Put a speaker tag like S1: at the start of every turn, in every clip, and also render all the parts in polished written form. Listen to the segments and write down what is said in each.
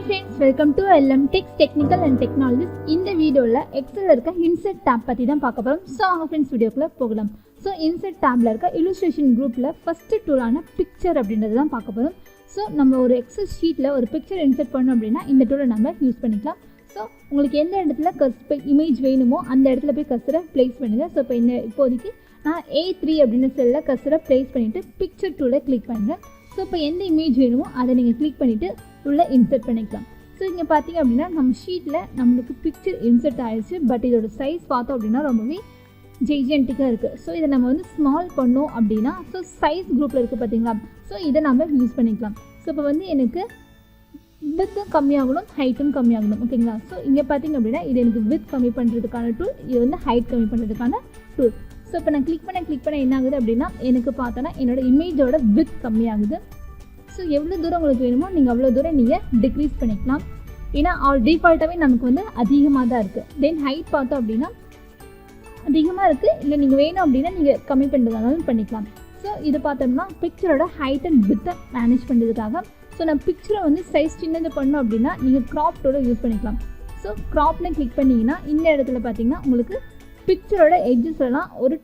S1: friends, welcome to LM Technical and Technologies. இந்த வீடியோல எக்ஸல்ல இருக்க இன்சர்ட் டாப் பத்தி தான் பார்க்க போறோம். சோ வாங்க फ्रेंड्स வீடியோக்குள்ள போகலாம். சோ இன்சர்ட் டாப்ல இருக்க illustration groupல ஃபர்ஸ்ட் டூலான பிக்சர் அப்படின்றது தான் பார்க்க போறோம். சோ நம்ம ஒரு எக்ஸல் ஷீட்ல ஒரு பிக்சர் இன்சர்ட் பண்ணனும் அப்படினா இந்த டூலை நம்ம யூஸ் பண்ணிக்கலாம். சோ உங்களுக்கு எந்த இடத்துல இமேஜ் வேணுமோ அந்த இடத்துல போய் கர்சரை பிளேஸ் பண்ணுங்க. சோ இப்போதைக்கு நான் A3 அப்படின செல்ல கர்சரை பிளேஸ் பண்ணிட்டு பிக்சர் டூலை கிளிக் பண்றேன். சோ இப்போ எந்த இமேஜ் வேணுமோ அதை நீங்க கிளிக் பண்ணிட்டு உள்ள இன்சர்ட் பண்ணிக்கலாம். ஸோ இங்கே பார்த்தீங்க அப்படின்னா நம்ம ஷீட்டில் நம்மளுக்கு பிக்சர் இன்சர்ட் ஆயிடுச்சு. பட் இதோட சைஸ் பார்த்தோம் அப்படின்னா ரொம்பவே ஜெய்ஜென்டிக்காக இருக்குது. ஸோ இதை நம்ம வந்து ஸ்மால் பண்ணோம் அப்படின்னா ஸோ சைஸ் குரூப்பில் இருக்குது பார்த்தீங்களா. ஸோ இதை நம்ம யூஸ் பண்ணிக்கலாம். ஸோ இப்போ வந்து எனக்கு வித்தும் கம்மியாகணும் ஹைட்டும் கம்மியாகணும் ஓகேங்களா. ஸோ இங்கே பார்த்தீங்க அப்படின்னா இது எனக்கு வித் கம்மி பண்ணுறதுக்கான டூல், இது வந்து ஹைட் கம்மி பண்ணுறதுக்கான டூல். ஸோ இப்போ நான் கிளிக் பண்ண என்ன ஆகுது அப்படின்னா எனக்கு பார்த்தோன்னா என்னோட இமேஜோட வித் கம்மியாகுது. ஸோ எவ்வளோ தூரம் உங்களுக்கு வேணுமோ நீங்கள் அவ்வளோ தூரம் நீங்கள் டிக்ரீஸ் பண்ணிக்கலாம். ஏன்னா டிஃபால்ட்டாகவே நமக்கு வந்து அதிகமாக தான் இருக்குது. தென் ஹைட் பார்த்தோம் அப்படின்னா அதிகமாக இருக்குது, இல்லை நீங்கள் வேணும் அப்படின்னா நீங்கள் கம்மி பண்ணுறதுனாலும் பண்ணிக்கலாம். ஸோ இது பார்த்தோம்னா பிக்சரோட ஹைட் அண்ட் வித்தை மேனேஜ் பண்ணுறதுக்காக. ஸோ நான் பிக்சரை வந்து சைஸ் சின்னது பண்ணோம் அப்படின்னா நீங்கள் க்ராப் டூலை யூஸ் பண்ணிக்கலாம். ஸோ க்ராப்னு கிளிக் பண்ணிங்கன்னா இந்த இடத்துல பார்த்தீங்கன்னா உங்களுக்கு பிக்சரோட எட்ஜஸ்லாம் ஒரு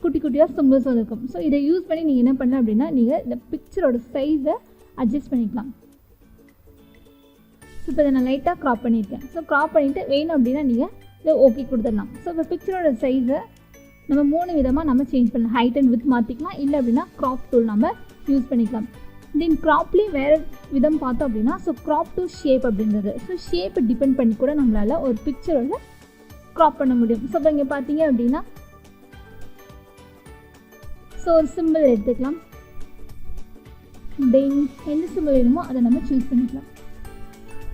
S1: குட்டி குட்டியாக சிம்பிள்ஸ் வந்துருக்கும். ஸோ இதை யூஸ் பண்ணி நீங்கள் என்ன பண்ணலாம் அப்படின்னா நீங்கள் இந்த பிக்சரோட சைஸை அட்ஜஸ்ட் பண்ணிக்கலாம். ஸோ இப்போ இதை நான் லைட்டாக க்ராப் பண்ணியிருக்கேன். ஸோ க்ராப் பண்ணிவிட்டு வேணும் அப்படின்னா நீங்கள் இதை ஓகே கொடுத்துடலாம். ஸோ இப்போ பிக்சரோட சைஸை நம்ம 3 விதமாக நம்ம சேஞ்ச் பண்ணலாம். ஹைட் அண்ட் வித் மாற்றிக்கலாம், இல்லை அப்படின்னா க்ராப் டூல் நம்ம யூஸ் பண்ணிக்கலாம். தென் க்ராப்லேயே வேறு விதம் பார்த்தோம் அப்படின்னா ஸோ க்ராப் டு ஷேப் அப்படின்றது. ஸோ ஷேப்பை டிபெண்ட் பண்ணி கூட நம்மளால் ஒரு பிக்சரோட க்ராப் பண்ண முடியும். ஸோ இப்போ இங்கே பார்த்தீங்க அப்படின்னா ஸோ ஒரு சிம்பிள் எடுத்துக்கலாம். தென் எந்த சிம்பிள் வேணுமோ அதை நம்ம சூஸ் பண்ணிக்கலாம்.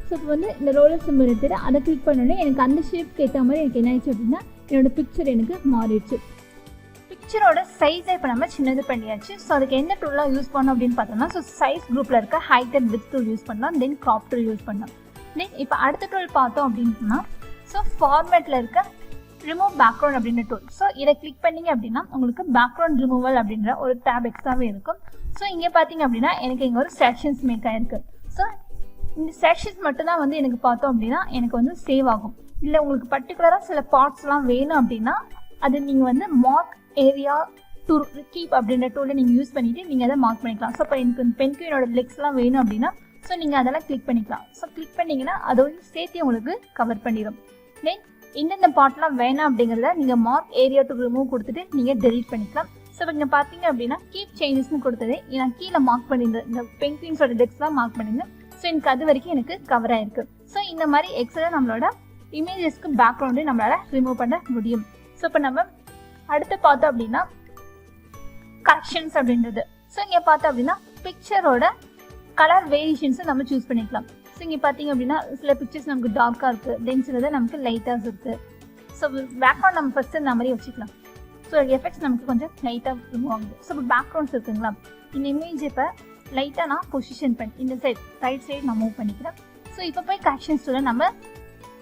S1: ஸோ இப்போ வந்து இந்த ரோலர் சிம்பிள் எடுத்துகிட்டு அதை கிளிக் பண்ணோடனே எனக்கு அந்த ஷேப்க்கு ஏற்ற மாதிரி எனக்கு என்ன ஆயிடுச்சு அப்படின்னா என்னோடய பிக்சர் எனக்கு மாறிடுச்சு. பிக்சரோட சைஸை இப்போ நம்ம சின்னது பண்ணியாச்சு. ஸோ அதுக்கு எந்த டூலாக யூஸ் பண்ணோம் அப்படின்னு பார்த்தோம்னா ஸோ சைஸ் குரூப்பில் இருக்க height and width tool use பண்ணலாம். தென் க்ராப் டூல் யூஸ் பண்ணலாம். தென் இப்போ அடுத்த டூல் பார்த்தோம் அப்படின்னா ஸோ ஃபார்மேட்டில் இருக்க ரிமூவ் பேக்ரவுண்ட் அப்படின்ற டூல். ஸோ இதை கிளிக் பண்ணிங்க அப்படின்னா உங்களுக்கு பேக்ரவுண்ட் ரிமூவல் அப்படின்ற ஒரு டேப் எக்ஸ்ட்ராவே இருக்கும். ஸோ இங்கே பார்த்தீங்க அப்படின்னா எனக்கு இங்கே ஒரு செக்ஷன்ஸ் மேக் ஆகிருக்கு. ஸோ இந்த செக்ஷன்ஸ் மட்டும்தான் வந்து எனக்கு பார்த்தோம் அப்படின்னா எனக்கு வந்து சேவ் ஆகும். இல்லை உங்களுக்கு பர்டிகுலராக சில பார்ட்ஸ்லாம் வேணும் அப்படின்னா அது நீங்கள் வந்து மார்க் ஏரியா டு கீப் அப்படின்ற டூலை நீங்கள் யூஸ் பண்ணிவிட்டு நீங்கள் அதை மார்க் பண்ணிக்கலாம். ஸோ இப்போ எனக்கு பென்குயினோட லெக்ஸ்லாம் வேணும் அப்படின்னா ஸோ நீங்கள் அதெல்லாம் கிளிக் பண்ணிக்கலாம். ஸோ கிளிக் பண்ணிங்கன்னா அதோட சேர்த்து உங்களுக்கு கவர் பண்ணிடும். தென் இந்தந்த பார்ட்லாம் வேணாம் அப்படிங்கிறத நீங்கள் மார்க் ஏரியா டு ரிமூவ் கொடுத்துட்டு நீங்கள் டெலீட் பண்ணிக்கலாம். ஸோ இங்கே பார்த்தீங்க அப்படின்னா கீப் சேஞ்சஸ்னு கொடுத்ததே நான் கீழே மார்க் பண்ணியிருந்தேன். இந்த பென்குயின்ஸோட டெக்ஸ்லாம் மார்க் பண்ணியிருந்தேன். ஸோ எனக்கு அது வரைக்கும் எனக்கு கவர் ஆகிருக்கு. ஸோ இந்த மாதிரி எக்ஸலில் நம்மளோட இமேஜஸ்க்கு பேக்ரவுண்டு நம்மளால் ரிமூவ் பண்ண முடியும். ஸோ இப்போ நம்ம அடுத்து பார்த்தோம் அப்படின்னா கரெக்ஷன்ஸ் அப்படின்றது. ஸோ இங்கே பார்த்தோம் அப்படின்னா பிக்சரோட கலர் வேரியேஷன்ஸை நம்ம சூஸ் பண்ணிக்கலாம். ஸோ இங்கே பார்த்தீங்க அப்படின்னா சில பிக்சர்ஸ் நமக்கு டார்க்காக இருக்குது, தென் சிலது நமக்கு லைட்டாக இருக்குது. ஸோ பேக்ரவுண்ட் நம்ம ஃபஸ்ட்டு இந்த மாதிரி வச்சுக்கலாம். ஸோ எஃபெக்ட்ஸ் நமக்கு கொஞ்சம் லைட்டாக ரிமூவ் ஆகுது. ஸோ இப்போ பேக்ரவுண்ட்ஸ் இருக்குங்களா, இந்த இமேஜ் இப்போ லைட்டாக நான் பொசிஷன் பண்ணி இந்த சைட் ரைட் சைடு நான் மூவ் பண்ணிக்கிறேன். ஸோ இப்போ போய் கரெக்ஷன்ஸ் டூலை நம்ம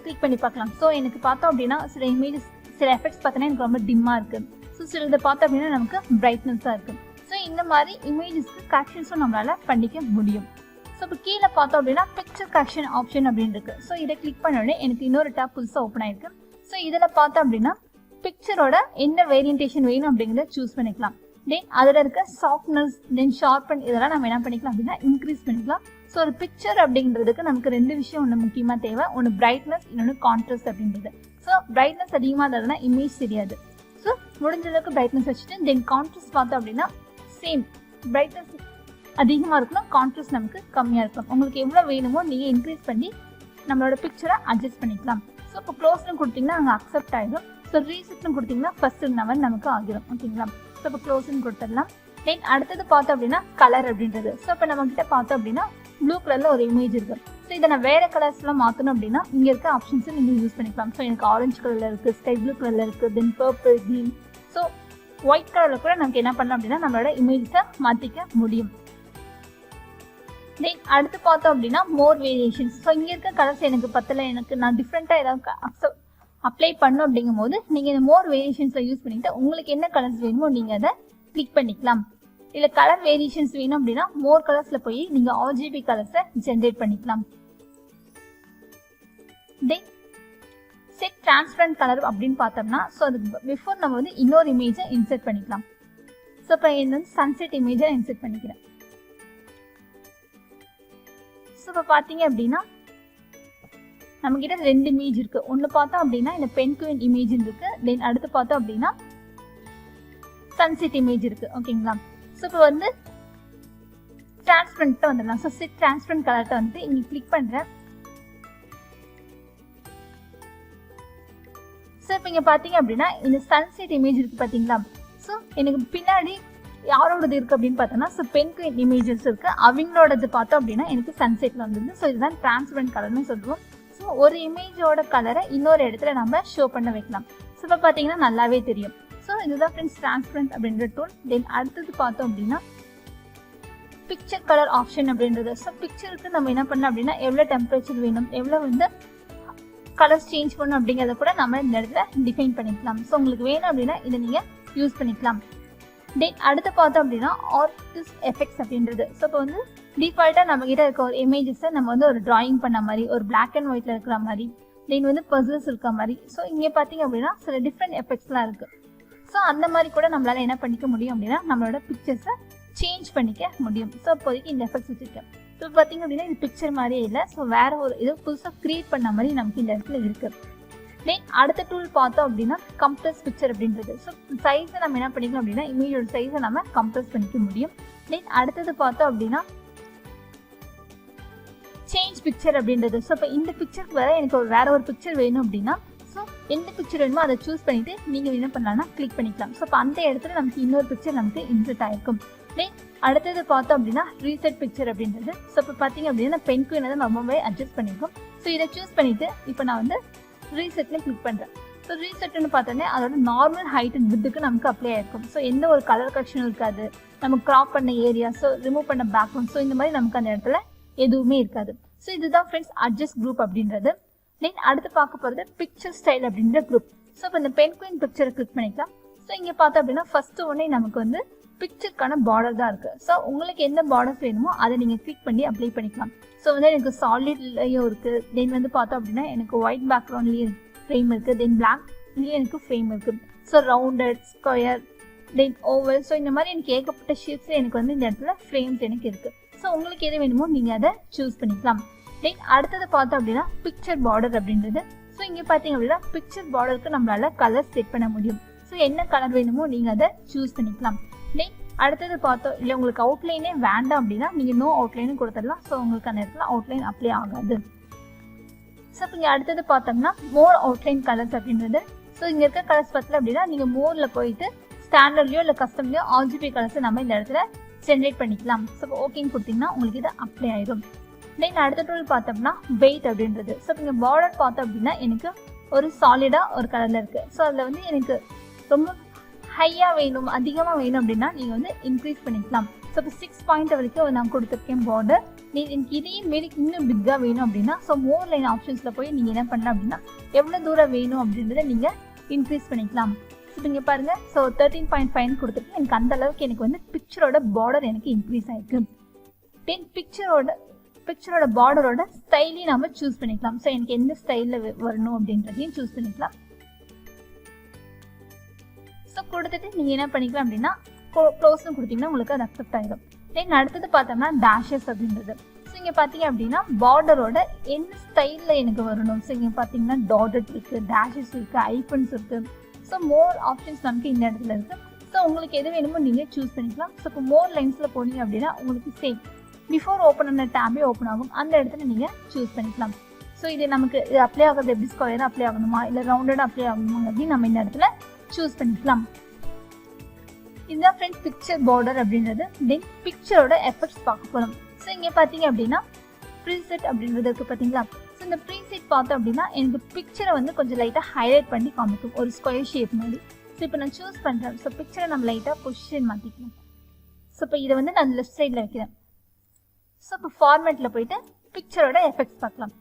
S1: கிளிக் பண்ணி பார்க்கலாம். ஸோ எனக்கு பார்த்தோம் அப்படின்னா சில இமேஜஸ் சில எஃபெக்ட்ஸ் பார்த்தோன்னா எனக்கு ரொம்ப டிம்மாக இருக்குது. ஸோ சில இதை பார்த்தோம் அப்படின்னா நமக்கு பிரைட்னஸாக இருக்குது. ஸோ இந்த மாதிரி இமேஜஸ்க்கு கரெக்ஷன்ஸும் நம்மளால் பண்ணிக்க முடியும். ஸோ இப்போ கீழே பார்த்தோம் அப்படின்னா பிக்சர் கரெக்ஷன் ஆப்ஷன் அப்படின்னு இருக்குது. ஸோ இதை கிளிக் பண்ண உடனே எனக்கு இன்னொரு டேப் புதுசாக ஓப்பன் ஆயிருக்கு. ஸோ இதில் பார்த்தோம் அப்படின்னா பிக்சரோட என்ன வேரியன்டேஷன் வேணும் அப்படிங்கிறத சூஸ் பண்ணிக்கலாம். தென் அதில் இருக்க சாஃப்ட்னஸ் தென் ஷார்பன் இதெல்லாம் நம்ம என்ன பண்ணிக்கலாம் அப்படின்னா இன்க்ரீஸ் பண்ணிக்கலாம். ஸோ ஒரு பிக்சர் அப்படிங்கிறதுக்கு நமக்கு 2 விஷயம் ஒன்று முக்கியமாக தேவை. ஒன்று பிரைட்னஸ், இன்னொன்று கான்ட்ராஸ்ட் அப்படின்றது. ஸோ பிரைட்னஸ் அதிகமாக இருந்ததுன்னா இமேஜ் தெரியாது. ஸோ முடிஞ்ச அளவுக்கு பிரைட்னஸ் வச்சுட்டு தென் கான்ட்ராஸ்ட் பார்த்தோம் அப்படின்னா சேம் பிரைட்னஸ் அதிகமாக இருக்கணும், கான்ட்ராஸ்ட் நமக்கு கம்மியாக இருக்கும். உங்களுக்கு எவ்வளோ வேணுமோ நீங்கள் இன்க்ரீஸ் பண்ணி நம்மளோட பிக்சரை அட்ஜஸ்ட் பண்ணிக்கலாம். ஸோ இப்போ க்ளோஸ்னு கொடுத்தீங்கன்னா அங்கே அக்செப்ட் ஆகிடும். ஸோ ரீசெட்னு கொடுத்தீங்கன்னா ஃபர்ஸ்ட் நவர் நமக்கு ஆகிடும் ஓகேங்களா. ஸோ இப்போ க்ளோஸ்னு கொடுத்துடலாம். தென் அடுத்தது பார்த்தோம் அப்படின்னா கலர் அப்படின்றது. ஸோ இப்போ நம்மக்கிட்ட பார்த்தோம் அப்படின்னா ப்ளூ கலரில் ஒரு இமேஜ் இருக்குது. ஸோ இதை நான் வேறு கலர்ஸ்லாம் மாற்றணும் அப்படின்னா இங்கே இருக்க ஆப்ஷன்ஸை நீங்கள் யூஸ் பண்ணிக்கலாம். ஸோ எனக்கு ஆரஞ்சு கலரில் இருக்குது, ஸ்கை ப்ளூ கலரில் இருக்குது, தென் பர்பிள், க்ரீன், ஸோ ஒயிட் கலரில் கூட நமக்கு என்ன பண்ணலாம் அப்படின்னா நம்மளோட இமேஜஸை மாற்றிக்க முடியும். தென் அடுத்து பார்த்தோம் அப்படின்னா மோர் வேரியேஷன்ஸ். ஸோ இங்கே இருக்க கலர்ஸ் எனக்கு பத்தலை, எனக்கு நான் டிஃப்ரெண்ட்டாக ஏதாவது அப்ளை பண்ணோம் அப்படிங்கும் போது நீங்கள் இந்த மோர் வேரியேஷன்ஸை யூஸ் பண்ணிவிட்டு உங்களுக்கு என்ன கலர்ஸ் வேணுமோ நீங்கள் அதை கிளிக் பண்ணிக்கலாம். இல்லை கலர் வேரியேஷன்ஸ் வேணும் அப்படின்னா மோர் கலர்ஸில் போய் நீங்கள் RGB கலர்ஸை ஜென்ரேட் பண்ணிக்கலாம். தென் செட் டிரான்ஸ்பரண்ட் கலர் அப்படின்னு பார்த்தோம்னா ஸோ அதுக்கு பிஃபோர் நம்ம வந்து இன்னொரு இமேஜை இன்சர்ட் பண்ணிக்கலாம். ஸோ இப்போ என்ன வந்து சன்செட் இமேஜை இன்சர்ட் பண்ணிக்கிறேன். ஸோ இப்போ பார்த்தீங்க அப்படின்னா நம்மக்கிட்ட 2 இமேஜ் இருக்குது. ஒன்று பார்த்தோம் அப்படின்னா இந்த பென்குயின் இமேஜ் இருக்குது. தென் அடுத்து பார்த்தோம் அப்படின்னா சன்செட் இமேஜ் இருக்குது. ஓகேங்களா? ஸோ இப்போ வந்து டிரான்ஸ்பரண்ட்டாக வந்துடலாம். ஸோ செட் டிரான்ஸ்பரண்ட் கலர்ட்ட வந்து இங்கே கிளிக் பண்ணுறேன். ஸோ இப்போ இங்கே பார்த்தீங்க அப்படின்னா இந்த சன்செட் இமேஜ் இருக்குது பார்த்தீங்களா? ஸோ எனக்கு பின்னாடி யாரோடது இருக்குது அப்படின்னு பார்த்தோன்னா ஸோ பென்குயின் இமேஜஸ் இருக்குது. அவங்களோடது பார்த்தோம் அப்படின்னா எனக்கு சன்செட்டில் வந்துருந்து. ஸோ இதுதான் டிரான்ஸ்பரண்ட் கலர்னு சொல்லுவோம். ஸோ ஒரு இமேஜோட கலரை இன்னொரு இடத்துல நம்ம ஷோ பண்ண வைக்கலாம். ஸோ இப்போ பார்த்தீங்கன்னா நல்லாவே தெரியும். ஸோ இதுதான் ஃப்ரெண்ட்ஸ் டிரான்ஸ்பரண்ட் அப்படின்ற டூல். தென் அடுத்தது பார்த்தோம் அப்படின்னா பிக்சர் கலர் ஆப்ஷன் அப்படின்றது. ஸோ பிக்சருக்கு நம்ம என்ன பண்ணலாம் அப்படின்னா எவ்வளோ டெம்பரேச்சர் வேணும், எவ்வளோ வந்து கலர்ஸ் சேஞ்ச் பண்ணணும் அப்படிங்கிறத கூட நம்ம இந்த இடத்துல டிஃபைன் பண்ணிக்கலாம். ஸோ உங்களுக்கு வேணும் அப்படின்னா இதை நீங்கள் யூஸ் பண்ணிக்கலாம். தென் அடுத்து பார்த்தோம் அப்படின்னா ஆர்டிஸ்ட் எஃபெக்ட்ஸ் அப்படின்றது. ஸோ இப்போ வந்து டிஃபால்ட்டாக நம்மகிட்ட இருக்க ஒரு இமேஜஸை நம்ம வந்து ஒரு டிராயிங் பண்ண மாதிரி, ஒரு பிளாக் அண்ட் ஒயிட்டில் இருக்கிற மாதிரி, தென் வந்து பசில்ஸ் இருக்கிற மாதிரி. ஸோ இங்கே பார்த்தீங்க அப்படின்னா சில டிஃப்ரெண்ட் எஃபெக்ட்ஸ்லாம் இருக்குது. ஸோ அந்த மாதிரி கூட நம்மளால் என்ன பண்ணிக்க முடியும் அப்படின்னா நம்மளோட பிக்சர்ஸை சேஞ்ச் பண்ணிக்க முடியும். ஸோ இப்போதைக்கு இந்த எஃபெக்ட்ஸ் வச்சுருக்கேன். ஸோ பார்த்தீங்க அப்படின்னா இது பிக்சர் மாதிரியே இல்லை. ஸோ வேறு ஒரு இது புதுசாக க்ரியேட் பண்ண மாதிரி நமக்கு இந்த இடத்துல இருக்குது. தென் அடுத்த டூல் பார்த்தோம் அப்படின்னா கம்ப்ரஸ் பிக்சர் அப்படின்றது. ஸோ சைஸை நம்ம என்ன பண்ணிக்கலாம் அப்படின்னா இமேஜோட சைஸை நம்ம கம்ப்ரஸ் பண்ணிக்க முடியும். தென் அடுத்தது பார்த்தோம் அப்படின்னா சேஞ்ச் பிக்சர் அப்படின்றது. ஸோ இப்போ இந்த பிக்சருக்கு வேறு எனக்கு வேற ஒரு பிக்சர் வேணும் அப்படின்னா ஸோ எந்த பிக்சர் வேணுமோ அதை சூஸ் பண்ணிவிட்டு நீங்கள் என்ன பண்ணலாம்னா கிளிக் பண்ணிக்கலாம். ஸோ இப்போ அந்த இடத்துல நமக்கு இன்னொரு பிக்சர் நமக்கு இன்சர்ட் ஆகிருக்கும். தென் அடுத்தது பார்த்தோம் அப்படின்னா ரீசெட் பிக்சர் அப்படின்றது. ஸோ இப்போ பார்த்தீங்க அப்படின்னா பென்குயினை தான் ரொம்பவே அட்ஜஸ்ட் பண்ணியிருக்கோம். ஸோ இதை சூஸ் பண்ணிவிட்டு இப்போ நான் வந்து ரீசெட்லேயும் கிளிக் பண்ணுறேன். ஸோ ரீசெட்னு பார்த்தோன்னே அதோட நார்மல் ஹைட் அண்ட் வித்துக்கு நமக்கு அப்ளை ஆகிருக்கும். ஸோ எந்த ஒரு கலர் கரெக்ஷனும் இருக்காது. நம்ம க்ராப் பண்ண ஏரியா, ஸோ ரிமூவ் பண்ண பேக்ரவுண்ட், ஸோ இந்த மாதிரி நமக்கு அந்த இடத்துல எதுவுமே இருக்காது. ஸோ இதுதான் ஃப்ரெண்ட்ஸ் அட்ஜஸ்ட் குரூப் அப்படின்றது. தென் அடுத்து பார்க்க போகிறது பிக்சர் ஸ்டைல் அப்படின்ற குரூப். ஸோ இப்போ இந்த பென்குயின் பிக்சரை கிளிக் பண்ணிக்கலாம். ஸோ இங்கே பார்த்தோம் அப்படின்னா ஃபர்ஸ்ட் உடனே நமக்கு வந்து பிக்சருக்கான பார்டர் தான் இருக்குது. ஸோ உங்களுக்கு எந்த பார்டர்ஸ் வேணுமோ அதை நீங்கள் கிளிக் பண்ணி அப்ளை பண்ணிக்கலாம். ஸோ வந்து எனக்கு சாலிட்லேயும் இருக்குது. தென் வந்து பார்த்தோம் அப்படின்னா எனக்கு ஒயிட் பேக்ரவுண்ட்லேயும் ஃப்ரேம் இருக்குது. தென் பிளாக்லேயும் எனக்கு ஃப்ரேம் இருக்குது. ஸோ ரவுண்டட், ஸ்கொயர், தென் ஓவல், ஸோ இந்த மாதிரி எனக்கு ஏகப்பட்ட ஷேப்ஸில் எனக்கு வந்து இந்த இடத்துல ஃப்ரேம்ஸ் எனக்கு இருக்குது. ஸோ உங்களுக்கு எது வேணுமோ நீங்கள் அதை சூஸ் பண்ணிக்கலாம். தென் அடுத்தது பார்த்தோம் அப்படின்னா பிக்சர் பார்டர் அப்படின்றது. ஸோ இங்கே பார்த்தீங்க அப்படின்னா பிக்சர் பார்டருக்கு நம்மளால கலர் செட் பண்ண முடியும். ஸோ என்ன கலர் வேணுமோ நீங்கள் அதை சூஸ் பண்ணிக்கலாம். தென் அடுத்தது பார்த்தோம் இல்லை உங்களுக்கு அவுட்லைனே வேண்டாம் அப்படின்னா நீங்கள் நோ அவுட்லைனும் கொடுத்துடலாம். ஸோ உங்களுக்கு அந்த இடத்துல அவுட்லைன் அப்ளை ஆகாது. ஸோ இப்போ இங்கே அடுத்தது பார்த்தோம்னா மோர் அவுட்லைன் கலர்ஸ் அப்படின்றது. ஸோ இங்கே இருக்க கலர்ஸ் பற்றில அப்படின்னா நீங்கள் மோரில் போயிட்டு ஸ்டாண்டர்ட்லையோ இல்லை கஸ்டம்லையோ RGB கலர்ஸை நம்ம இந்த இடத்துல ஜென்ரேட் பண்ணிக்கலாம். ஸோ ஓகேன்னு கொடுத்தீங்கன்னா உங்களுக்கு இது அப்ளை ஆயிடும். தென் அடுத்த டூல் பார்த்தோம்னா வெயிட் அப்படின்றது. ஸோ இங்கே பார்டர் பார்த்தோம் அப்படின்னா எனக்கு ஒரு சாலிடாக ஒரு கலரில் இருக்குது. ஸோ அதில் வந்து எனக்கு ரொம்ப ஹையாக வேணும், அதிகமாக வேணும் அப்படின்னா நீங்கள் வந்து இன்க்ரீஸ் பண்ணிக்கலாம். ஸோ இப்போ 6 பாயிண்ட் வரைக்கும் நான் கொடுத்துருக்கேன் பார்டர். எனக்கு இதையும் மீறி இன்னும் பிக்காக வேணும் அப்படின்னா ஸோ மோர் லைன் ஆப்ஷன்ஸில் போய் நீங்கள் என்ன பண்ணலாம் அப்படின்னா எவ்வளோ தூரம் வேணும் அப்படின்றத நீங்கள் இன்க்ரீஸ் பண்ணிக்கலாம். ஸோ இங்கே பாருங்கள், ஸோ 13.5 கொடுத்துருக்கேன். எனக்கு அந்த அளவுக்கு எனக்கு வந்து பிக்சரோட பார்டர் எனக்கு இன்க்ரீஸ் ஆகிருக்கு. தென் பிக்சரோட பார்டரோட ஸ்டைலையும் நம்ம சூஸ் பண்ணிக்கலாம். ஸோ எனக்கு எந்த ஸ்டைலில் வரணும் அப்படின்றதையும் சூஸ் பண்ணிக்கலாம். ஸோ கொடுத்துட்டு நீங்கள் என்ன பண்ணிக்கலாம் அப்படின்னா க்ளோஸ்னு கொடுத்தீங்கன்னா உங்களுக்கு அது அக்செப்ட் ஆகிடும். தென் அடுத்தது பார்த்தோம்னா டேஷஸ் அப்படின்றது. ஸோ இங்கே பார்த்தீங்க அப்படின்னா பார்டரோட என்ன ஸ்டைலில் எனக்கு வரணும். ஸோ இங்கே பார்த்தீங்கன்னா டாட்டட் இருக்குது, டேஷஸ் இருக்குது, ஐஃபன்ஸ் இருக்குது. ஸோ மோர் ஆப்ஷன்ஸ் நமக்கு இந்த இடத்துல இருக்குது. ஸோ உங்களுக்கு எது வேணுமோ நீங்கள் சூஸ் பண்ணிக்கலாம். ஸோ இப்போ மோர் லைன்ஸில் போனீங்க அப்படின்னா உங்களுக்கு சேம் பிஃபோர் ஓப்பன் பண்ண டேபே ஓப்பன் ஆகும். அந்த இடத்துல நீங்கள் சூஸ் பண்ணிக்கலாம். ஸோ இது நமக்கு இது அப்ளை ஆகிறது எப்படி ஸ்கொயராக அப்ளை ஆகணுமா இல்லை ரவுண்டடாக அப்ளை ஆகணுமா அப்படின்னு நம்ம இந்த இடத்துல சூஸ் பண்ணிக்கலாம். இதுதான் ஃப்ரெண்ட்ஸ் பிக்சர் பார்டர் அப்படின்றது. தென் பிக்சரோட எஃபெக்ட்ஸ் பார்க்க போகிறோம். ஸோ இங்கே பார்த்தீங்க அப்படின்னா ப்ரீசெட் அப்படின்றது இருக்குது பார்த்தீங்களா. ஸோ இந்த ப்ரீசெட் பார்த்தோம் அப்படின்னா எனக்கு பிக்சரை வந்து கொஞ்சம் லைட்டாக ஹைலைட் பண்ணி காமிக்கும் ஒரு ஸ்கொயர் ஷேப் மாதிரி. ஸோ இப்போ நான் சூஸ் பண்ணுறேன். ஸோ பிக்சரை நம்ம லைட்டாக பொசிஷன் மாற்றிக்கலாம். ஸோ இப்போ இதை வந்து நான் லெஃப்ட் சைடில் வைக்கிறேன். ஸோ இப்போ ஃபார்மேட்டில் போயிட்டு பிக்சரோட எஃபெக்ட்ஸ் பார்க்கலாம்.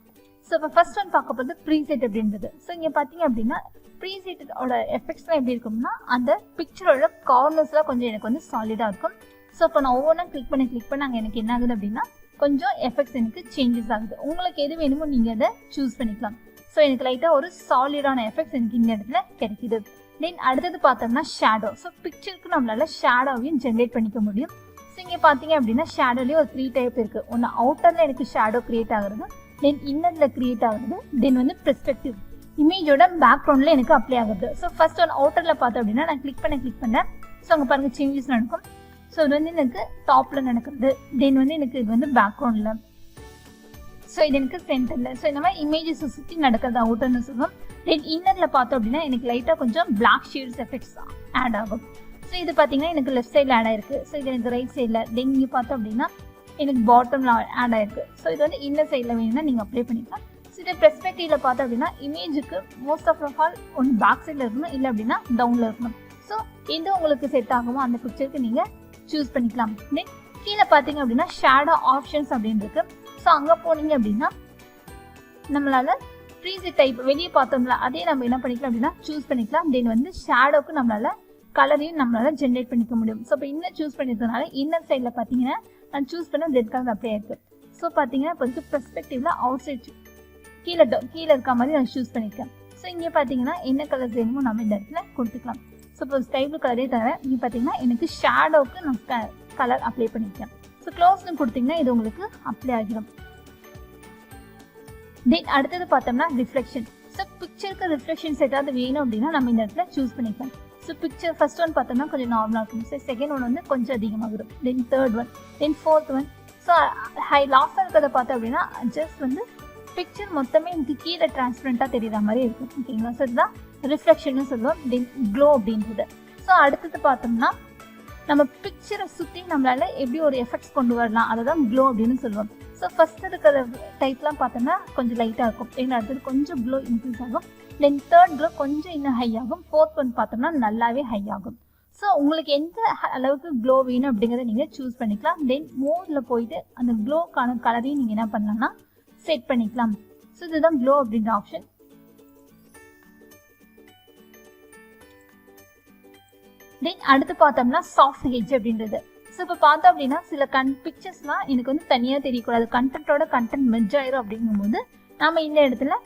S1: ஸோ இப்போ ஃபர்ஸ்ட் ஒன் பார்க்க போகிறது ப்ரீசெட் அப்படின்றது. ஸோ இங்கே பார்த்தீங்க அப்படின்னா ப்ரீசெட்டோட எஃபெக்ட்ஸ்லாம் எப்படி இருக்கும்னா அந்த பிக்சரோட கார்னர்ஸ்லாம் கொஞ்சம் எனக்கு வந்து சாலிடாக இருக்கும். ஸோ இப்போ நான் ஒவ்வொன்றா கிளிக் பண்ண அங்கே எனக்கு என்ன ஆகுது அப்படின்னா கொஞ்சம் எஃபெக்ட்ஸ் எனக்கு சேஞ்சஸ் ஆகுது. உங்களுக்கு எது வேணுமோ நீங்கள் அதை சூஸ் பண்ணிக்கலாம். ஸோ எனக்கு லைட்டாக ஒரு சாலிடான எஃபெக்ட்ஸ் எனக்கு இந்த இடத்துல கிடைக்குது. தென் அடுத்தது பார்த்தோம்னா ஷேடோ. ஸோ பிக்சருக்கு நம்மளால ஷேடோவையும் ஜென்ரேட் பண்ணிக்க முடியும். ஸோ இங்கே பார்த்தீங்க அப்படின்னா ஷேடோலேயே ஒரு 3 டைப் இருக்குது. ஒன்று அவுட்டரில் எனக்கு ஷேடோ கிரியேட் ஆகுறது, தென் இன்னரில் கிரியேட் ஆகுறது, தென் வந்து பெர்ஸ்பெக்டிவ் இமேஜோட பேக்ரவுண்டில் எனக்கு அப்ளை ஆகுது. ஸோ ஃபர்ஸ்ட் ஒன் அவுட்டரில் பார்த்தோம் அப்படின்னா நான் கிளிக் பண்ணேன். ஸோ அங்கே பாருங்கள் சேஞ்சஸ் நடக்கும். ஸோ இது வந்து எனக்கு டாப்பில் நடக்கிறது, தென் வந்து எனக்கு இது வந்து பேக்ரவுண்டில், ஸோ இது எனக்கு சென்டரில். ஸோ இந்த மாதிரி இமேஜஸ் சுற்றி நடக்கிறது அவுட்டர்னு சொல்லுவோம். தென் இன்னரில் பார்த்தோம் அப்படின்னா எனக்கு லைட்டாக கொஞ்சம் பிளாக் ஷேட்ஸ் எஃபெக்ட்ஸ் ஆட் ஆகும். ஸோ இது பார்த்தீங்கன்னா எனக்கு லெஃப்ட் சைடில் ஆட் ஆயிருக்கு. ஸோ இது எனக்கு ரைட் சைடில், தென் இங்கே பார்த்தோம் அப்படின்னா எனக்கு பாட்டமில் ஆட் ஆயிருக்கு. ஸோ இது வந்து இன்னர் சைடில் வேணும்னா நீங்கள் அப்ளை பண்ணிக்கலாம். ஸோ இதை பெர்ஸ்பெக்டிவில் பார்த்தோம் அப்படின்னா இமேஜுக்கு மோஸ்ட் ஆஃப் ஆல் ஒன்று பேக் சைடில் இருக்கணும், இல்லை அப்படின்னா டவுனில் இருக்கணும். ஸோ எது உங்களுக்கு செட் ஆகுமோ அந்த பிக்சருக்கு நீங்கள் சூஸ் பண்ணிக்கலாம். தென் கீழே பார்த்தீங்க அப்படின்னா ஷேடோ ஆப்ஷன்ஸ் அப்படின்னு இருக்கு. ஸோ அங்கே போனீங்க அப்படின்னா நம்மளால ப்ரீசெட் டைப் வெளியே பார்த்தோம்ல அதே நம்ம என்ன பண்ணிக்கலாம் அப்படின்னா சூஸ் பண்ணிக்கலாம். தென் வந்து ஷேடோக்கு நம்மளால கலரையும் நம்மளால ஜென்ரேட் பண்ணிக்க முடியும். ஸோ இப்போ இன்னர் சூஸ் பண்ணிருக்கனால இன்னர் சைடில் பார்த்தீங்கன்னா நான் சூஸ் பண்ண ரெட் கலர் அப்ளை ஆயிருக்கு. ஸோ பார்த்தீங்கன்னா இப்போ வந்து பெர்ஸ்பெக்டிவ்ல அவுட் சைட் கீழே இருக்க மாதிரி நான் சூஸ் பண்ணியிருக்கேன். ஸோ இங்கே பார்த்தீங்கன்னா என்ன கலர் வேணுமோ நம்ம இந்த இடத்துல கொடுத்துக்கலாம். ஸோ இப்போ ஸ்கைப்ளூ கலரே தவிர இங்கே பார்த்தீங்கன்னா எனக்கு ஷேடோவுக்கு நான் கலர் அப்ளை பண்ணியிருக்கேன். ஸோ க்ளோஸ்னு கொடுத்தீங்கன்னா இது உங்களுக்கு அப்ளை ஆகிடும். தென் அடுத்தது பார்த்தோம்னா ரிஃப்ளெக்ஷன். ஸோ பிக்சருக்கு ரிஃப்ளெக்ஷன்ஸ் ஏதாவது வேணும் அப்படின்னா நம்ம இந்த இடத்துல சூஸ் பண்ணிக்கலாம். ஸோ பிக்சர் ஃபர்ஸ்ட் ஒன் பார்த்தோம்னா கொஞ்சம் நார்மலாக இருக்கும். ஸோ செகண்ட் ஒன் வந்து கொஞ்சம் அதிகமாக வரும், தென் தேர்ட் ஒன், தென் ஃபோர்த் ஒன். ஸோ லாஸ்ட்டாக இருக்கிறத பார்த்தோம் அப்படின்னா ஜஸ்ட் வந்து பிக்சர் மொத்தமே எனக்கு கீழே டிரான்ஸ்பரண்ட்டாக தெரியுற மாதிரி இருக்கும். ஓகேங்களா? ஸோ இதுதான் ரிஃப்ளெக்ஷன்னு சொல்லுவோம். தென் க்ளோ அப்படின்றது. ஸோ அடுத்தது பார்த்தோம்னா நம்ம பிக்சரை சுற்றி நம்மளால எப்படி ஒரு எஃபெக்ட்ஸ் கொண்டு வரலாம், அதை தான் க்ளோ அப்படின்னு சொல்லுவோம். ஸோ ஃபர்ஸ்ட் இருக்கிற டைப்லாம் பார்த்தோம்னா கொஞ்சம் லைட்டாக இருக்கும், தென் அடுத்தது கொஞ்சம் க்ளோ இன்க்ரீஸ் ஆகும், தென் தேர்ட் க்ளோ கொஞ்சம் இன்னும் ஹை ஆகும், ஃபோர்த் ஒன் பார்த்தோம்னா நல்லாவே ஹை ஆகும். ஸோ உங்களுக்கு எந்த அளவுக்கு க்ளோ வேணும் அப்படிங்கிறத நீங்கள் சூஸ் பண்ணிக்கலாம். தென் மோடில் போயிட்டு அந்த க்ளோக்கான கலரையும் நீங்கள் என்ன பண்ணலாம்னா செட் பண்ணிக்கலாம். ஸோ இதுதான் க்ளோ அப்படின்ற ஆப்ஷன். தென் அடுத்து பார்த்தோம்னா சாஃப்ட் எட்ஜ் அப்படின்றது. ஸோ இப்போ பார்த்தோம் அப்படின்னா சில பிக்சர்ஸ்லாம் எனக்கு வந்து தனியாக தெரியக்கூடாது, கண்டென்ட்டோட கண்டென்ட் மெர்ஜ் ஆயிரும் அப்படிங்கும்போது நம்ம இந்த இடத்துல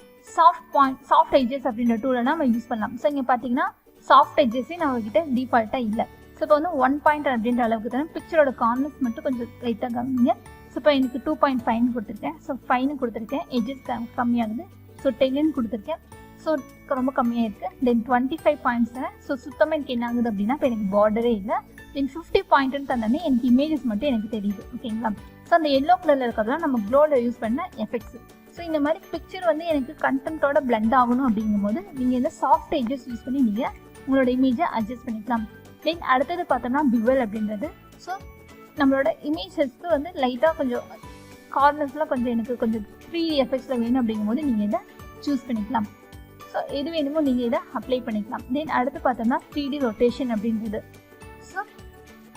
S1: சாஃப்ட் எட்ஜஸ் அப்படின்ற டூலை நம்ம யூஸ் பண்ணலாம். ஸோ இங்கே பார்த்தீங்கன்னா சாஃப்ட் எட்ஜஸே நம்ம கிட்ட டிஃபால்ட்டாக இல்லை. ஸோ இப்போ வந்து 1 பாயிண்ட் அப்படின்ற அளவுக்கு தான் பிக்சரோட கார்னர்ஸ் மட்டும் கொஞ்சம் லைட்டாக கவனிங்க. ஸோ இப்போ எனக்கு 2.5 கொடுத்துருக்கேன். ஸோ 5 கொடுத்துருக்கேன், எட்ஜஸ் கம்மியாகுது. ஸோ 10 கொடுத்துருக்கேன். ஸோ ரொம்ப கம்மியாக இருக்குது. தென் 25 பாயிண்ட்ஸ் தானே. ஸோ சுத்தமாக எனக்கு என்ன ஆகுது அப்படின்னா இப்போ எனக்கு பார்டரே இல்லை. தென் 50 பாயிண்ட்னு தந்தானே எனக்கு இமேஜஸ் மட்டும் எனக்கு தெரியுது. ஓகேங்களா? ஸோ அந்த எல்லோ கலரில் இருக்கிறதுலாம் நம்ம க்ளோவில் யூஸ் பண்ண எஃபெக்ட்ஸ். ஸோ இந்த மாதிரி பிக்சர் வந்து எனக்கு கண்டென்ட்டோட பிளெண்ட் ஆகணும் அப்படிங்கும்போது நீங்கள் இந்த சாஃப்ட் எட்ஜஸ் யூஸ் பண்ணி நீங்கள் உங்களோட இமேஜை அட்ஜஸ்ட் பண்ணிக்கலாம். தென் அடுத்தது பார்த்தோம்னா பிவல் அப்படின்றது. ஸோ நம்மளோட இமேஜஸ்க்கு வந்து லைட்டாக கொஞ்சம் கார்னர்ஸ்லாம் கொஞ்சம் எனக்கு கொஞ்சம் 3D எஃபெக்ட்ஸில் வேணும் அப்படிங்கும்போது நீங்கள் இதை சூஸ் பண்ணிக்கலாம். ஸோ எது வேணுமோ நீங்கள் இதை அப்ளை பண்ணிக்கலாம். தென் அடுத்து பார்த்தோம்னா 3D ரொட்டேஷன் அப்படின்றது. ஸோ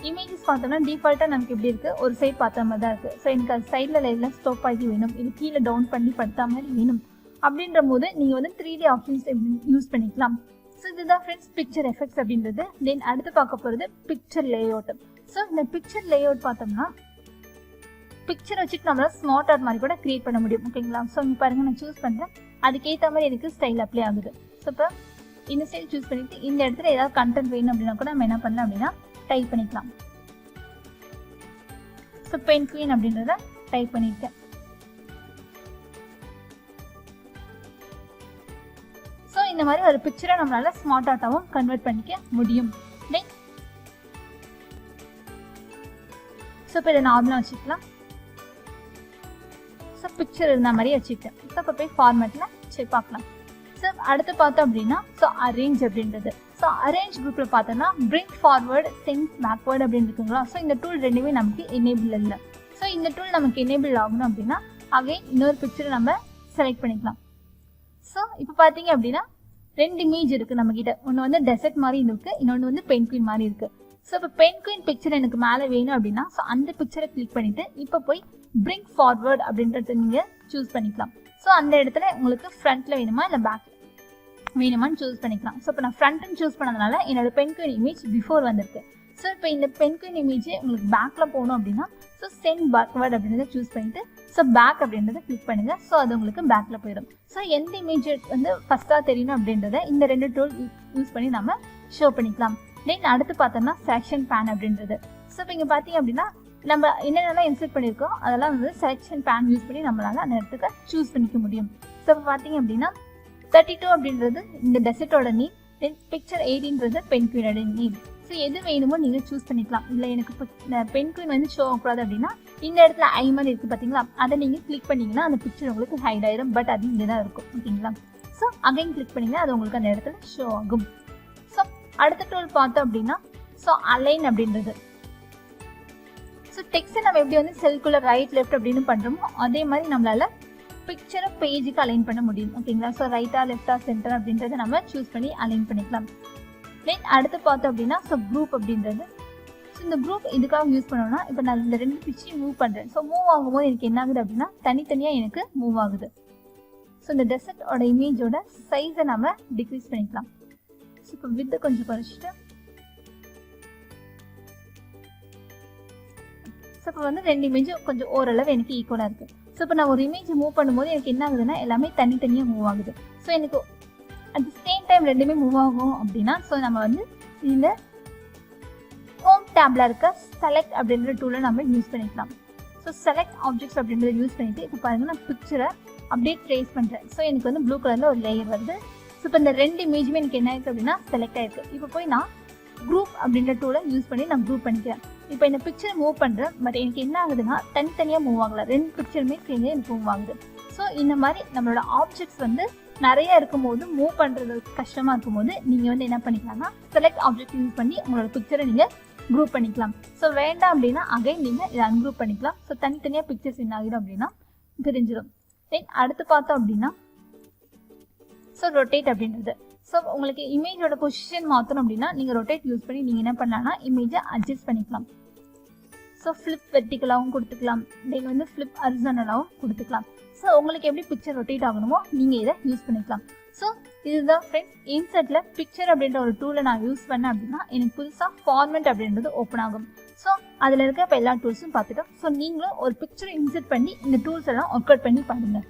S1: இமேஜஸ் பார்த்தோம்னா டிஃபால்ட்டாக நமக்கு எப்படி இருக்குது, ஒரு சைட் பார்த்த மாதிரி தான் இருக்குது. ஸோ எனக்கு அது சைடில் எல்லாம் ஸ்டாப் ஆகி வேணும், இது கீழே டவுன் பண்ணி படுத்தா மாதிரி வேணும் அப்படின்ற போது நீங்கள் வந்து 3D ஆப்ஷன்ஸ் யூஸ் பண்ணிக்கலாம். ஸோ இதுதான் ஃப்ரெண்ட்ஸ் பிக்சர் எஃபெக்ட்ஸ் அப்படின்றது. தென் அடுத்து பார்க்க போகிறது பிக்சர் லேஅவுட். ஸோ இந்த பிக்சர் லேஅவுட் பார்த்தோம்னா பிக்சர் வச்சுட்டு நம்மளால் ஸ்மார்ட் ஆர்ட் மாதிரி கூட கிரியேட் பண்ண முடியும். ஓகேங்களா? ஸோ இங்கே பாருங்கள் நான் சூஸ் பண்ணுறேன், அதுக்கேற்ற மாதிரி எனக்கு ஸ்டைல் அப்ளை ஆகுது. ஸோ இப்போ இந்த ஸ்டைல் சூஸ் பண்ணிவிட்டு இந்த இடத்துல ஏதாவது கண்டென்ட் வேணும் அப்படின்னா கூட நம்ம என்ன பண்ணலாம் அப்படின்னா டைப் பண்ணிக்கலாம். ஸோ பென்குயின் அப்படின்றத டைப் பண்ணியிருக்கேன். ஸோ இந்த மாதிரி ஒரு பிக்சரை நம்மளால ஸ்மார்ட் ஆர்ட்டாகவும் கன்வெர்ட் பண்ணிக்க முடியும். தென் ஸோ இப்போ இதை நார்மலாக வச்சுக்கலாம். ஸோ பிக்சர் இருந்த மாதிரி வச்சுக்கிட்டேன். ஸோ இப்போ போய் ஃபார்மேட்டில் சரி பார்க்கலாம். ஸோ அடுத்து பார்த்தோம் அப்படின்னா ஸோ அரேஞ்ச் அப்படின்றது. ஸோ அரேஞ்ச் குரூப்பில் பார்த்தோன்னா பிரிங் ஃபார்வர்டு, சென்ஸ் பேக்வேர்டு அப்படின்னு இருக்குங்களா. ஸோ இந்த டூல் ரெண்டுமே நமக்கு எனேபிள் இல்லை. ஸோ இந்த டூல் நமக்கு எனேபிள் ஆகணும் அப்படின்னா அகைன் இன்னொரு பிக்சரை நம்ம செலக்ட் பண்ணிக்கலாம். ஸோ இப்போ பார்த்தீங்க அப்படின்னா 2 இமேஜ் இருக்குது நம்மக்கிட்ட. ஒன்று வந்து டெசர்ட் மாதிரி இருக்குது, இன்னொன்று வந்து பென்குயின் மாதிரி இருக்குது. ஸோ இப்போ பென்குயின் பிக்சர் எனக்கு மேலே வேணும் அப்படின்னா ஸோ அந்த பிக்சரை கிளிக் பண்ணிவிட்டு இப்போ போய் பிரிங் ஃபார்வர்ட் அப்படின்றத நீங்கள் சூஸ் பண்ணிக்கலாம். ஸோ அந்த இடத்துல உங்களுக்கு ஃப்ரண்ட்டில் வேணுமா இல்லை பேக் வேணுமான்னு சூஸ் பண்ணிக்கலாம். ஸோ இப்போ நான் ஃப்ரண்ட்னு சூஸ் பண்ணதுனால என்னோட பென்குயின் இமேஜ் பிஃபோர் வந்திருக்கு. ஸோ இப்போ இந்த பென்குயின் இமேஜ் உங்களுக்கு பேக்கில் போகணும் அப்படின்னா ஸோ சென்ட் பேக்வேர்ட் அப்படின்றத சூஸ் பண்ணிவிட்டு ஸோ பேக் அப்படின்றத கிளிக் பண்ணுங்கள். ஸோ அது உங்களுக்கு பேக்கில் போயிடும். ஸோ எந்த இமேஜ் வந்து ஃபஸ்ட்டாக தெரியணும் அப்படின்றத இந்த 2 டூல் யூஸ் பண்ணி நம்ம ஷோ பண்ணிக்கலாம். தென் அடுத்து பார்த்தோம்னா செலெக்ஷன் பேன் அப்படின்றது. ஸோ இப்போ இங்கே பார்த்தீங்க அப்படின்னா நம்ம என்னென்னலாம் இன்சர்ட் பண்ணியிருக்கோம் அதெல்லாம் வந்து செலெக்ஷன் பேன் யூஸ் பண்ணி நம்மளால் அந்த இடத்துக்கு சூஸ் பண்ணிக்க முடியும். ஸோ இப்போ பார்த்தீங்க அப்படின்னா 32 அப்படின்றது இந்த டெசர்ட்டோட நேம், தென் பிக்சர் 18ன்றது பென்குயினோட நேம். ஸோ எது வேணுமோ நீங்கள் சூஸ் பண்ணிக்கலாம். இல்லை எனக்கு பென்குயின் வந்து ஷோ ஆகக்கூடாது அப்படின்னா இந்த இடத்துல ஐ மாதிரி இருக்குது பார்த்தீங்களா, அதை நீங்கள் கிளிக் பண்ணிங்கன்னா அந்த பிக்சர் உங்களுக்கு ஹைட் ஆயிடும். பட் அது இங்கே தான் இருக்கும். ஓகேங்களா. ஸோ அகைன் கிளிக் பண்ணிங்கன்னா அது உங்களுக்கு அந்த இடத்துல ஷோ ஆகும். ஸோ அடுத்த டூல் பார்த்தோம் அப்படின்னா ஸோ அலைன் அப்படின்றது. ஸோ டெக்ஸ்ட்டை நம்ம எப்படி வந்து செல்குள்ள ரைட் லெஃப்ட் அப்படின்னு பண்ணுறோமோ அதே மாதிரி நம்மளால் பிக்சரை பேஜுக்கு அலைன் பண்ண முடியும். ஓகேங்களா. ஸோ ரைட்டா லெஃப்டா சென்டர் அப்படின்றத நம்ம சூஸ் பண்ணி அலைன் பண்ணிக்கலாம். தென் அடுத்து பார்த்தோம் அப்படின்னா ஸோ குரூப் அப்படின்றது. ஸோ இந்த குரூப் இதுக்காக யூஸ் பண்ணோம்னா இப்போ நான் இந்த 2 பிக்சரையும் மூவ் பண்ணுறேன். ஸோ மூவ் ஆகும்போது எனக்கு என்ன ஆகுது அப்படின்னா தனித்தனியாக எனக்கு மூவ் ஆகுது. ஸோ இந்த டெசர்ட்டோட இமேஜோட சைஸை நம்ம டிக்ரீஸ் பண்ணிக்கலாம். ஸோ இப்போ வித்தை கொஞ்சம் குறைச்சிட்டு ஸோ இப்போ வந்து 2 இமேஜும் கொஞ்சம் ஓரளவு எனக்கு ஈக்குவலாக இருக்குது. ஸோ இப்போ நான் ஒரு இமேஜ் மூவ் பண்ணும்போது எனக்கு என்ன ஆகுதுன்னா எல்லாமே தனித்தனியாக மூவ் ஆகுது. ஸோ எனக்கு அட் த சேம் டைம் 2மே மூவ் ஆகும் அப்படின்னா ஸோ நம்ம வந்து இந்த ஹோம் டேப்ல இருக்க செலக்ட் அப்படின்ற டூலை நம்ம யூஸ் பண்ணிக்கலாம். ஸோ செலக்ட் ஆப்ஜெக்ட்ஸ் அப்படின்றத யூஸ் பண்ணிட்டு இப்போ பாருங்கள் நான் பிக்சரை அப்படியே ட்ரேஸ் பண்ணுறேன். ஸோ எனக்கு வந்து ப்ளூ கலரில் ஒரு லேயர் வருது. ஸோ இப்போ இந்த 2 இமேஜுமே எனக்கு என்ன ஆயிருக்கு அப்படின்னா செலக்ட் ஆயிருக்கு. இப்போ போய் நான் குரூப் அப்படின்ற டூலை யூஸ் பண்ணி நான் குரூப் பண்ணிக்கிறேன். இப்போ இந்த பிக்சரை மூவ் பண்ணுறேன். பட் எனக்கு என்ன ஆகுதுன்னா தனித்தனியாக மூவ் ஆகலை, 2 பிக்சருமே சேர்ந்து எனக்கு மூவ் ஆகுது. ஸோ இந்த மாதிரி நம்மளோட ஆப்ஜெக்ட்ஸ் வந்து நிறைய இருக்கும்போது மூவ் பண்ணுறது கஷ்டமாக இருக்கும்போது நீங்கள் வந்து என்ன பண்ணிக்கலாம்னா செலக்ட் ஆப்ஜெக்ட் யூஸ் பண்ணி உங்களோட பிக்சரை நீங்கள் குரூப் பண்ணிக்கலாம். ஸோ வேண்டாம் அப்படின்னா அகைன் நீங்கள் இதை அன்குரூப் பண்ணிக்கலாம். ஸோ தனித்தனியாக பிக்சர்ஸ் என்ன ஆகிடும் அப்படின்னா பிரிஞ்சிடும். தென் அடுத்து பார்த்தோம் அப்படின்னா ஸோ ரொட்டேட் அப்படின்றது. ஸோ உங்களுக்கு இமேஜோட பொசிஷன் மாற்றணும் அப்படின்னா நீங்கள் ரொட்டேட் யூஸ் பண்ணி நீங்கள் என்ன பண்ணலாம்னா இமேஜை அட்ஜஸ்ட் பண்ணிக்கலாம். ஸோ ஃப்ளிப் வெர்டிக்கலாகவும் கொடுத்துக்கலாம், தென் வந்து ஃப்ளிப் ஹரிசாண்டலாகவும் கொடுத்துக்கலாம். ஸோ உங்களுக்கு எப்படி பிக்சர் ரொட்டேட் ஆகணுமோ நீங்கள் இதை யூஸ் பண்ணிக்கலாம். ஸோ இதுதான் ஃப்ரெண்ட்ஸ் இன்சர்ட்டில் பிக்சர் அப்படின்ற ஒரு டூலை நான் யூஸ் பண்ணேன் அப்படின்னா எனக்கு புதுசாக ஃபார்மேட் அப்படின்றது ஓப்பன் ஆகும். ஸோ அதில் இருக்க இப்போ எல்லா டூல்ஸும் பார்த்துட்டோம். ஸோ நீங்களும் ஒரு பிக்சரை இன்சர்ட் பண்ணி இந்த டூல்ஸ் எல்லாம் ஒர்க் அவுட் பண்ணி பாருங்கள்.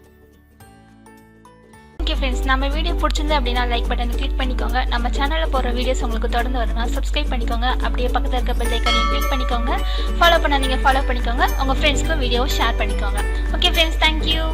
S2: ஓகே ஃப்ரெண்ட்ஸ், நம்ம வீடியோ பிடிச்சிருந்து அப்படின்னா லைக் பட்டனை கிளிக் பண்ணிக்கோங்க. நம்ம சேனலில் போகிற வீடியோஸ் உங்களுக்கு தொடர்ந்து வருதுன்னா சப்ஸ்கிரைப் பண்ணிக்கோங்க. அப்படியே பக்கத்தில் இருக்க பெல் ஐக்கானையும் கிளிக் பண்ணிக்கோங்க. ஃபாலோ பண்ண நீங்கள் ஃபாலோ பண்ணிக்கோங்க. உங்கள் ஃப்ரெண்ட்ஸ்க்கும் வீடியோவை ஷேர் பண்ணிக்கோங்க. Okay friends, thank you.